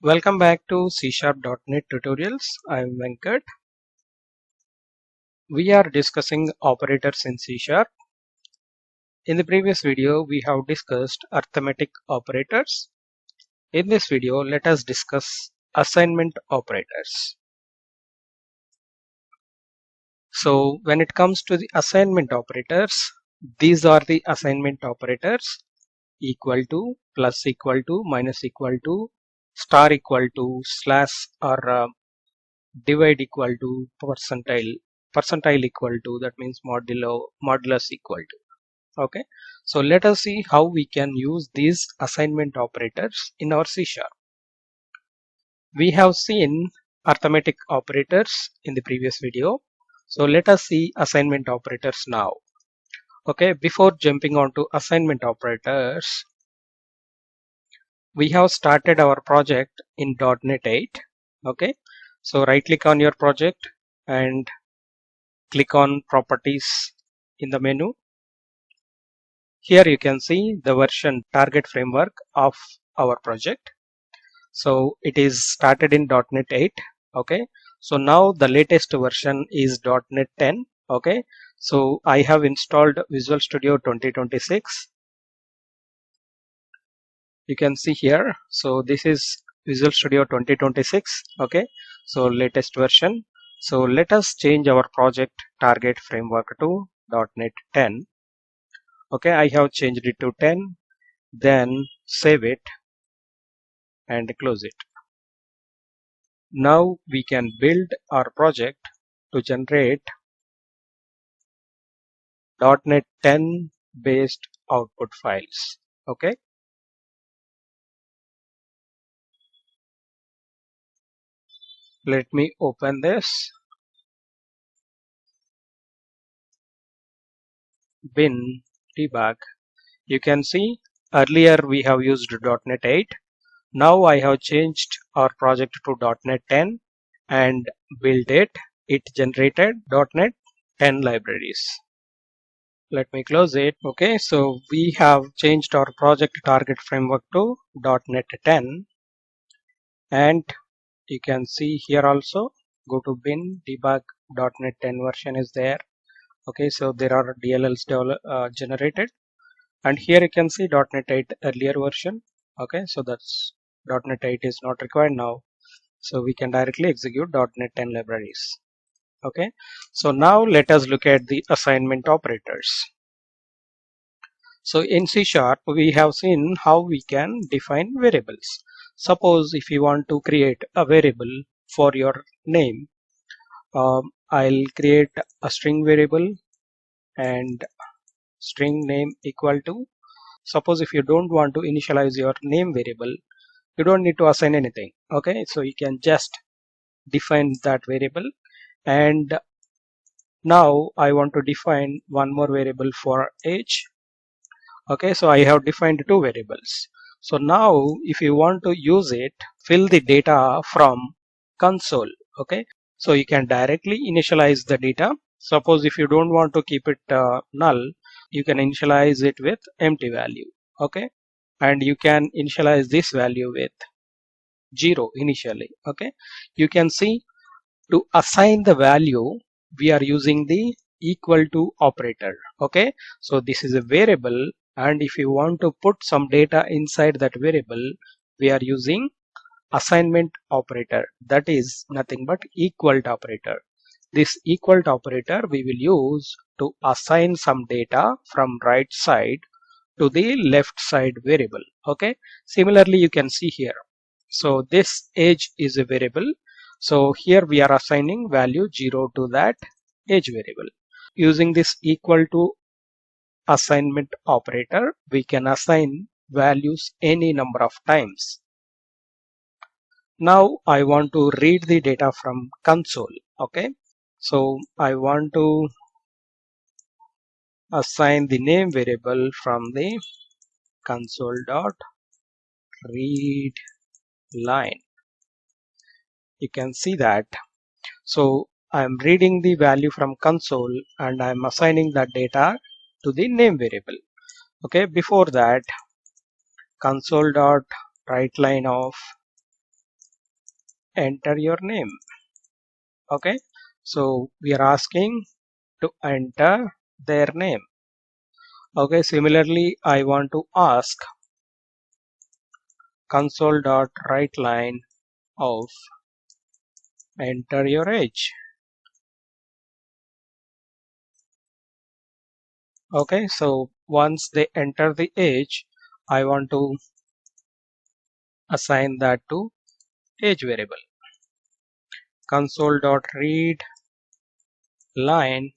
Welcome back to CSharp.net tutorials. I am Venkat. We are discussing operators in C Sharp. In the previous video, we have discussed arithmetic operators. In this video, let us discuss assignment operators. So when it comes to the assignment operators, these are the assignment operators: equal to, plus equal to, minus equal to, star equal to, slash or divide equal to, percentile equal to, that means modulus equal to. Okay, so let us see how we can use these assignment operators in our C Sharp. We have seen arithmetic operators in the previous video, so let us see assignment operators now. Okay, before jumping on to assignment operators, we have started our project in .NET 8. Okay, so right click on your project and click on properties in the menu. Here you can see the version target framework of our project. So it is started in .NET 8. Okay, so now the latest version is .NET 10. Okay, so I have installed Visual Studio 2026. You can see here, so this is Visual Studio 2026. Okay, so latest version. So let us change our project target framework to .NET 10. Okay, I have changed it to 10, then save it and close it. Now we can build our project to generate .NET 10 based output files. Okay, let me open this. Bin debug. You can see earlier we have used .NET 8. Now I have changed our project to .NET 10 and build it. It generated .NET 10 libraries. Let me close it. Okay, so we have changed our project target framework to .NET 10, and you can see here also, go to bin debug, .NET 10 version is there. Okay, so there are DLLs generated, and here you can see .NET 8 earlier version. Okay, so that's .NET 8 is not required now, so we can directly execute .NET 10 libraries. Okay, so now let us look at the assignment operators. So in C Sharp, we have seen how we can define variables. Suppose if you want to create a variable for your name, I'll create a string variable and string name equal to. Suppose if you don't want to initialize your name variable, you don't need to assign anything. Okay, so you can just define that variable. And now I want to define one more variable for age. Okay, so I have defined two variables. So now if you want to use it, fill the data from console. Okay, so you can directly initialize the data. Suppose if you don't want to keep it null, you can initialize it with empty value. Okay, and you can initialize this value with 0 initially. Okay, you can see to assign the value we are using the equal to operator. Okay, so this is a variable, and if you want to put some data inside that variable, we are using assignment operator, that is nothing but equal to operator. This equal to operator we will use to assign some data from right side to the left side variable. Okay, similarly you can see here, so this age is a variable, so here we are assigning value 0 to that age variable. Using this equal to assignment operator, we can assign values any number of times. Now I want to read the data from console. Okay, so I want to assign the name variable from the console dot read line. You can see that. So I'm reading the value from console and I'm assigning that data to the name variable. Okay, before that, console dot write line of enter your name. Okay, so we are asking to enter their name. Okay, similarly I want to ask console.writeLine of enter your age. Okay, so once they enter the age, I want to assign that to age variable. Console.read line.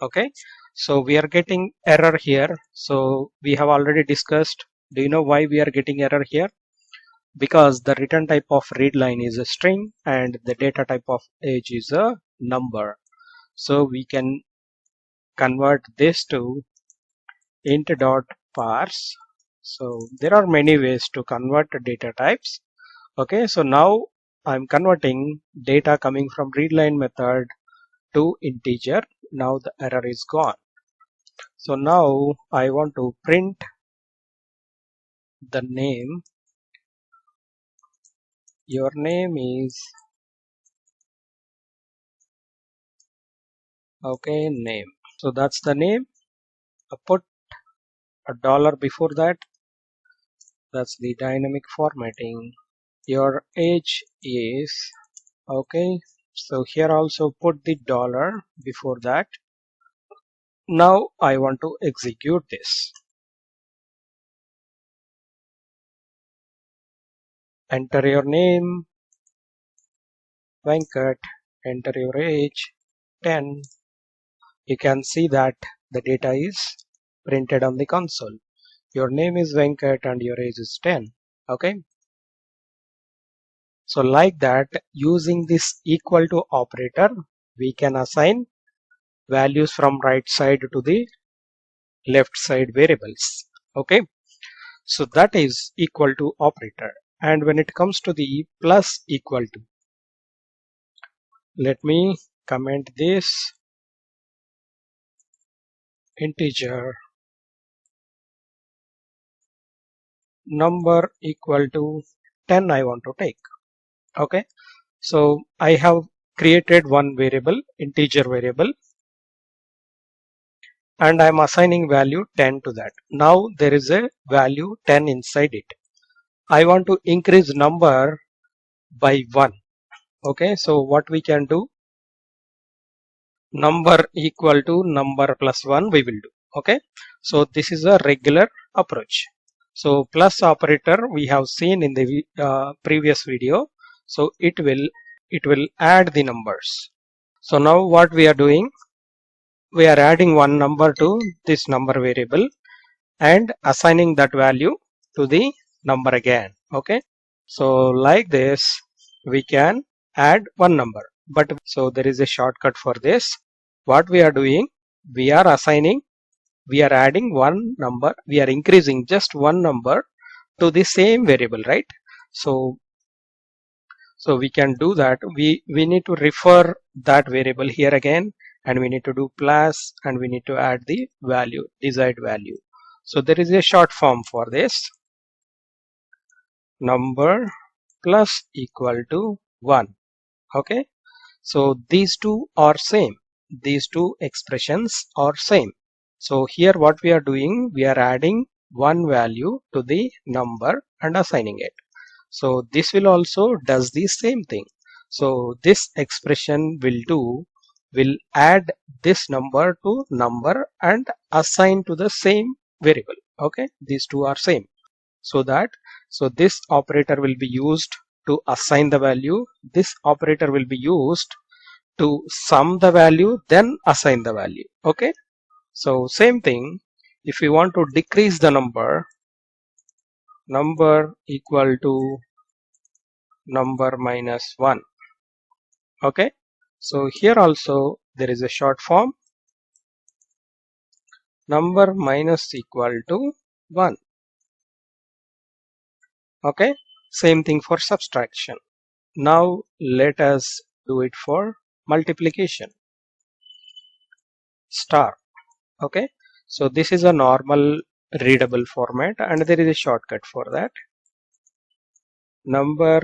Okay, so we are getting error here. So we have already discussed. Do you know why we are getting error here? Because the return type of read line is a string and the data type of age is a number. So we can convert this to int.parse. So there are many ways to convert data types. Okay, so now I'm converting data coming from readLine method to integer. Now the error is gone. So now I want to print the name. Your name is, okay, name. So that's the name. I put a dollar before that. That's the dynamic formatting. Your age is, okay, so here also put the dollar before that. Now I want to execute this. Enter your name, Venkat, enter your age, 10. You can see that the data is printed on the console. Your name is Venkat and your age is 10. Okay. So like that, using this equal to operator, we can assign values from right side to the left side variables. Okay. So that is equal to operator. And when it comes to the plus equal to, let me comment this integer number equal to 10 I want to take. Okay, so I have created one variable, integer variable, and I'm assigning value 10 to that. Now there is a value 10 inside it. I want to increase number by 1. Okay, so what we can do, number equal to number plus 1 we will do. Okay, so this is a regular approach. So plus operator we have seen in the previous video. So it will add the numbers. So now what we are doing, we are adding one number to this number variable and assigning that value to the number again. Okay, so like this we can add one number, but so there is a shortcut for this. What we are doing, we are assigning, we are adding one number, we are increasing just one number to the same variable, right? So we can do that. We need to refer that variable here again, and we need to do plus, and we need to add the value, desired value. So there is a short form for this. Number plus equal to 1. Okay, so these two are same, these two expressions are same. So here what we are doing, we are adding one value to the number and assigning it. So this will also does the same thing. So this expression will add this number to number and assign to the same variable. Okay, these two are same. So this operator will be used to assign the value. This operator will be used to sum the value, then assign the value. Okay, so same thing, if you want to decrease the number equal to number minus 1. Okay, so here also there is a short form, number minus equal to 1. Okay, same thing for subtraction. Now let us do it for multiplication, star. Okay, so this is a normal readable format and there is a shortcut for that. Number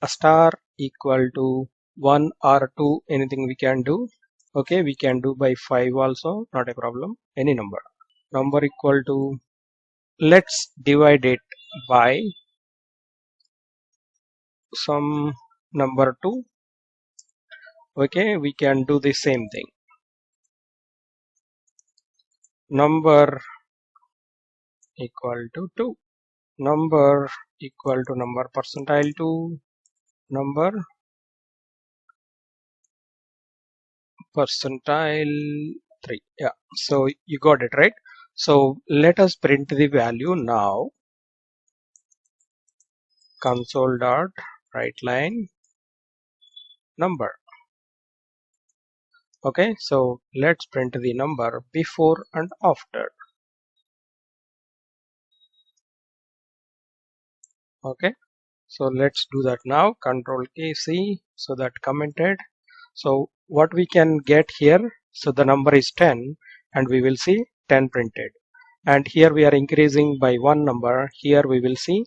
a star equal to 1 or 2, anything we can do. Okay, we can do by 5 also, not a problem, any number. Number equal to, let's divide it by some number 2. Okay, we can do the same thing. Number equal to 2. Number equal to number percentile 2. Number percentile 3. Yeah, so you got it right. So let us print the value now. Console dot write line number. Okay, so let's print the number before and after. Okay, so let's do that now. Control K C, so that commented. So what we can get here, so the number is 10 and we will see 10 printed, and here we are increasing by one number. Here we will see,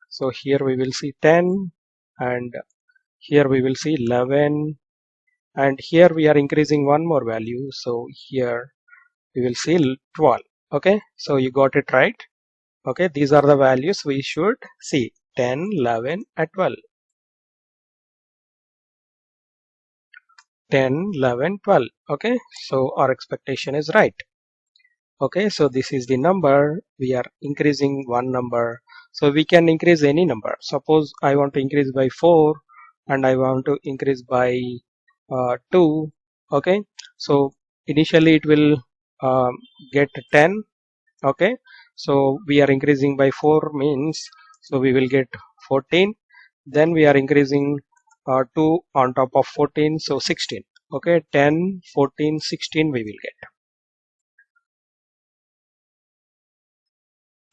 so here we will see 10, and here we will see 11, and here we are increasing one more value, so here we will see 12. Okay, so you got it right. Okay, these are the values we should see: 10, 11 and 12. 10, 11, 12. Okay, so our expectation is right. Okay, so this is the number. We are increasing one number, so we can increase any number. Suppose I want to increase by 4 and I want to increase by 2. Okay, so initially it will get 10. Okay, so we are increasing by 4 means, so we will get 14. Then we are increasing 2 on top of 14, so 16. Okay, 10, 14, 16 we will get.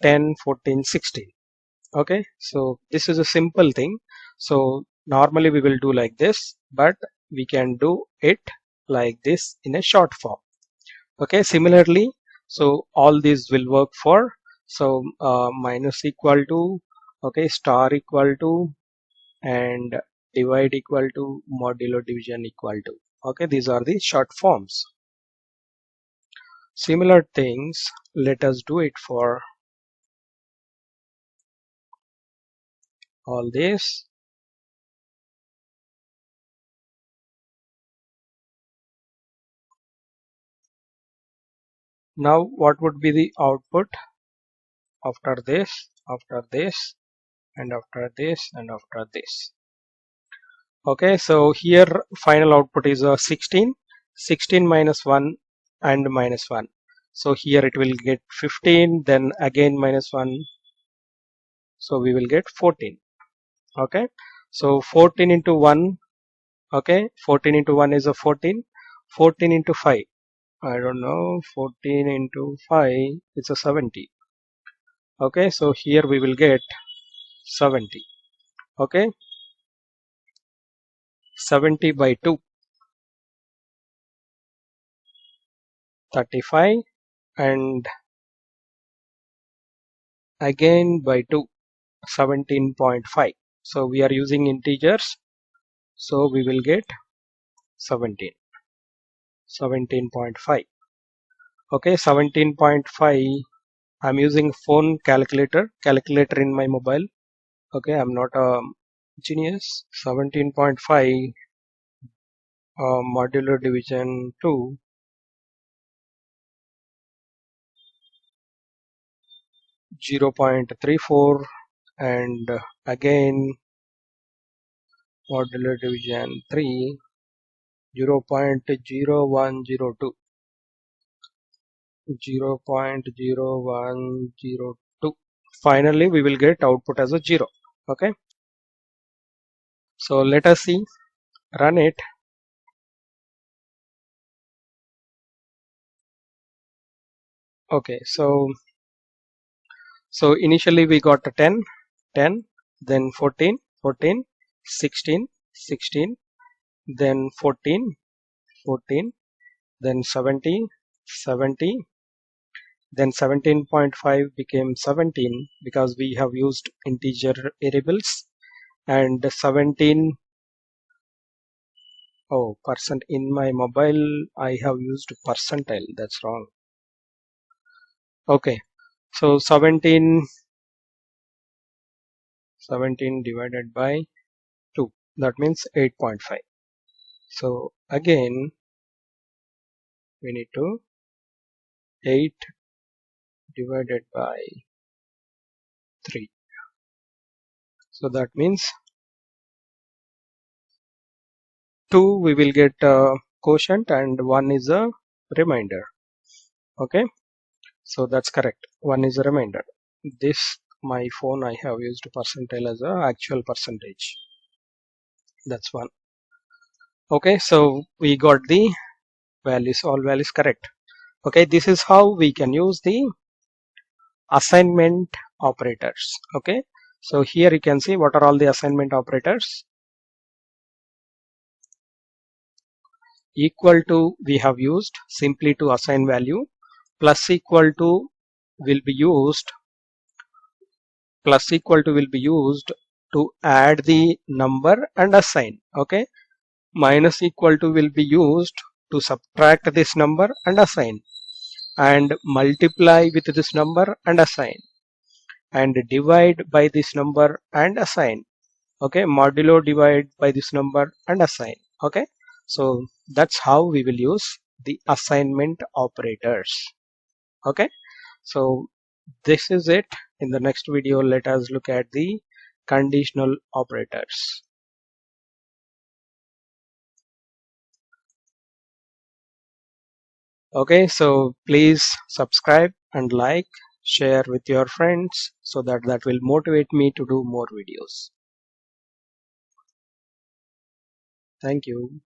10, 14, 16. Okay, so this is a simple thing. So normally we will do like this, but we can do it like this in a short form. Okay, similarly, so all these will work for, so minus equal to, okay, star equal to, and divide equal to, modulo division equal to. Okay, these are the short forms. Similar things, let us do it for all this. Now what would be the output after this, after this, and after this, and after this? Okay, so here final output is 16. 16 minus 1 and minus 1. So here it will get 15, then again minus 1. So we will get 14. Okay, so 14 into 1. Okay, 14 into 1 is a 14. 14 into 5. I don't know. 14 into 5 is a 70. Okay, so here we will get 70. Okay, 70 by 2, 35, and again by 2, 17.5. So we are using integers, so we will get 17, 17.5. Okay, 17.5. I'm using phone calculator in my mobile. Okay, I'm not a genius. 17.5 modular division 2, 0.34, and again modular division 3, 0.0102, 0.0102. Finally we will get output as a 0. Okay, so let us see, run it. Okay, so initially we got a 10, 10, then 14, 14, 16, 16, then 14, 14, then 70, 70, then 17.5 became 17 because we have used integer variables, and 17. Oh, percent in my mobile I have used percentile. That's wrong. Okay, so 17 divided by 2, that means 8.5. So again we need to 8 divided by 3. So that means 2 we will get quotient and 1 is a remainder. Okay, so that's correct. 1 is a remainder. This my phone I have used percentile as a actual percentage. That's one. Okay, so we got the values, all values correct. Okay, this is how we can use the assignment operators. Okay, so here you can see what are all the assignment operators. Equal to we have used simply to assign value. Plus equal to will be used to add the number and assign. Okay, minus equal to will be used to subtract this number and assign, and multiply with this number and assign, and divide by this number and assign. Okay, modulo divide by this number and assign. Okay, so that's how we will use the assignment operators. Okay, so this is it. In the next video, let us look at the conditional operators. Okay, so please subscribe and like, share with your friends, so that will motivate me to do more videos. Thank you.